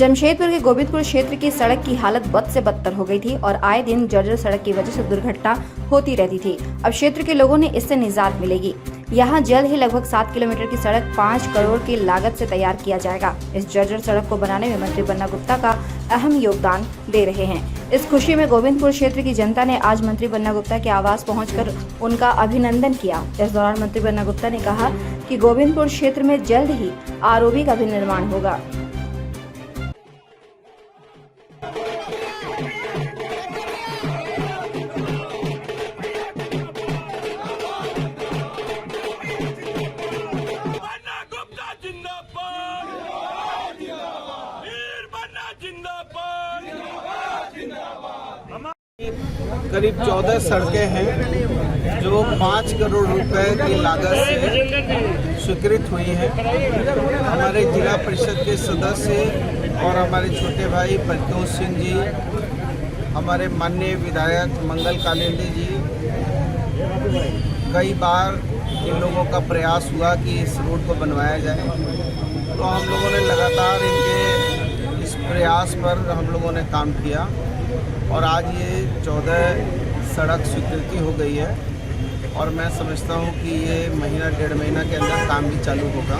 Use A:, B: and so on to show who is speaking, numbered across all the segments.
A: जमशेदपुर के गोविंदपुर क्षेत्र की सड़क की हालत बद से बदतर हो गई थी और आए दिन जर्जर सड़क की वजह से दुर्घटना होती रहती थी। अब क्षेत्र के लोगों ने इससे निजात मिलेगी। यहां जल्द ही लगभग 7 किलोमीटर की सड़क 5 करोड़ की लागत से तैयार किया जाएगा। इस जर्जर सड़क को बनाने में मंत्री बन्ना गुप्ता का अहम योगदान दे रहे हैं। इस खुशी में गोविंदपुर क्षेत्र की जनता ने आज मंत्री बन्ना गुप्ता के आवास पहुंचकर उनका अभिनंदन किया। इस दौरान मंत्री बन्ना गुप्ता ने कहा कि गोविंदपुर क्षेत्र में जल्द ही आरओबी का भी निर्माण होगा।
B: करीब 14 सड़कें हैं जो 5 करोड़ रुपए की लागत से स्वीकृत हुई हैं। हमारे जिला परिषद के सदस्य और हमारे छोटे भाई प्रत्युष सिंह जी, हमारे माननीय विधायक मंगल कालिंदी जी, कई बार इन लोगों का प्रयास हुआ कि इस रोड को बनवाया जाए, तो हम लोगों ने लगातार इनके इस प्रयास पर हम लोगों ने काम किया और आज ये 14 सड़क स्वीकृति हो गई है और मैं समझता हूँ कि ये महीना 1.5 महीना के अंदर काम भी चालू होगा।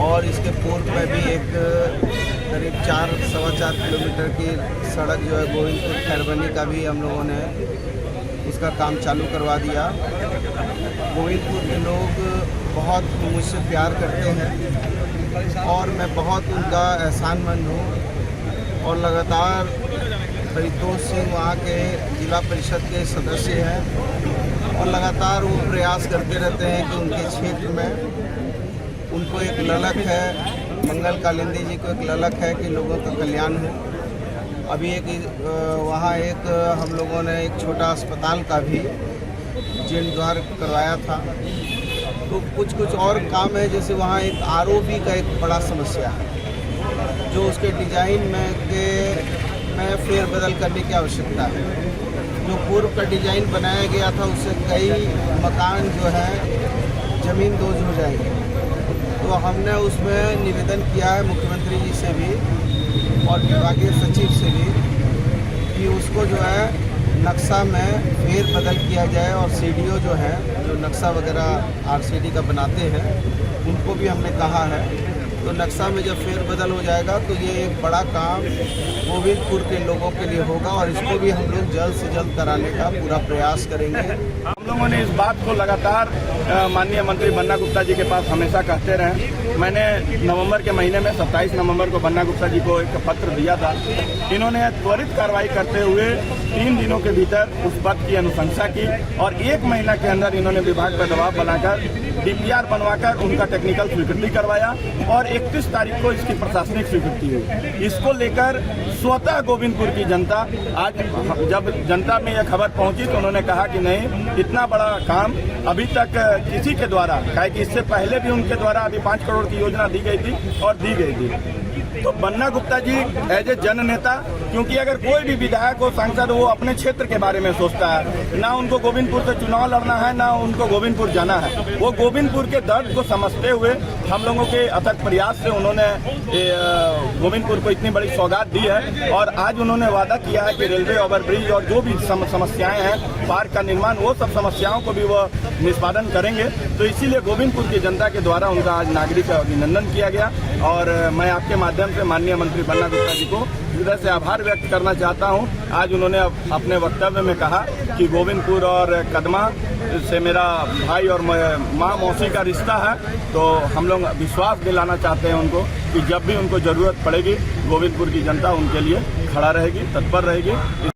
B: और इसके पूर्व में भी एक करीब 4-4.25 किलोमीटर की सड़क जो है गोविंदपुर खैरबनी का भी हम लोगों ने उसका काम चालू करवा दिया। गोविंदपुर के लोग बहुत मुझसे प्यार करते हैं और मैं बहुत उनका एहसानमंद हूँ और लगातार प्रत्युष सिंह वहाँ के जिला परिषद के सदस्य हैं और लगातार वो प्रयास करते रहते हैं कि उनके क्षेत्र में उनको एक ललक है, मंगल कालिंदी जी को एक ललक है कि लोगों का कल्याण हो। अभी वहाँ हम लोगों ने एक छोटा अस्पताल का भी जीर्णोद्धार करवाया था। तो कुछ और काम है, जैसे वहाँ एक आरओबी का एक बड़ा समस्या है जो उसके डिजाइन में फेरबदल करने की आवश्यकता है। जो पूर्व का डिजाइन बनाया गया था उससे कई मकान जो है ज़मीन दोज हो जाएंगे। तो हमने उसमें निवेदन किया है मुख्यमंत्री जी से भी और विभागीय सचिव से भी कि उसको जो है नक्शा में फेरबदल किया जाए और सीडीओ जो है जो नक्शा वगैरह आरसीडी का बनाते हैं उनको भी हमने कहा है। तो नक्शा में जब फेरबदल हो जाएगा तो ये एक बड़ा काम गोविंदपुर के लोगों के लिए होगा और इसको भी हम लोग जल्द से जल्द कराने का पूरा प्रयास करेंगे।
C: हम लोगों ने इस बात को लगातार माननीय मंत्री बन्ना गुप्ता जी के पास हमेशा कहते रहे। मैंने नवंबर के महीने में 27 नवंबर को बन्ना गुप्ता जी को एक पत्र दिया था। इन्होंने त्वरित कार्रवाई करते हुए 3 दिनों के भीतर उस पत्र की अनुशंसा की और 1 महीना के अंदर इन्होंने विभाग पर दबाव बनाकर डीपीआर बनवाकर उनका टेक्निकल स्वीकृति करवाया और 31 तारीख को इसकी प्रशासनिक स्वीकृति हुई। इसको लेकर स्वतः गोविंदपुर की जनता आज जब जनता में यह खबर पहुंची तो उन्होंने कहा कि नहीं, इतना बड़ा काम अभी तक किसी के द्वारा, काहे कि इससे पहले भी उनके द्वारा अभी 5 करोड़ की योजना दी गई थी और दी गई थी। तो बन्ना गुप्ता जी एज ए जन नेता, क्योंकि अगर कोई भी विधायक हो, सांसद, वो अपने क्षेत्र के बारे में सोचता है, ना उनको गोविंदपुर से चुनाव लड़ना है ना उनको गोविंदपुर जाना है, वो गोविंदपुर के दर्द को समझते हुए हम लोगों के अथक प्रयास से उन्होंने गोविंदपुर को इतनी बड़ी सौगात दी है और आज उन्होंने वादा किया है कि रेलवे ओवरब्रिज और जो भी समस्याएं हैं, पार्क का निर्माण, वो सब समस्याओं को भी वो निष्पादन करेंगे। तो इसीलिए गोविंदपुर की जनता के द्वारा उनका आज नागरिक अभिनंदन किया गया और मैं आपके माध्यम से माननीय मंत्री बन्ना गुप्ता जी को हृदय से आभार व्यक्त करना चाहता हूं। आज उन्होंने अपने वक्तव्य में कहा कि गोविंदपुर और कदमा से मेरा भाई और माँ मौसी का रिश्ता है, तो हम लोग विश्वास दिलाना चाहते हैं उनको कि जब भी उनको जरूरत पड़ेगी गोविंदपुर की जनता उनके लिए खड़ा रहेगी, तत्पर रहेगी।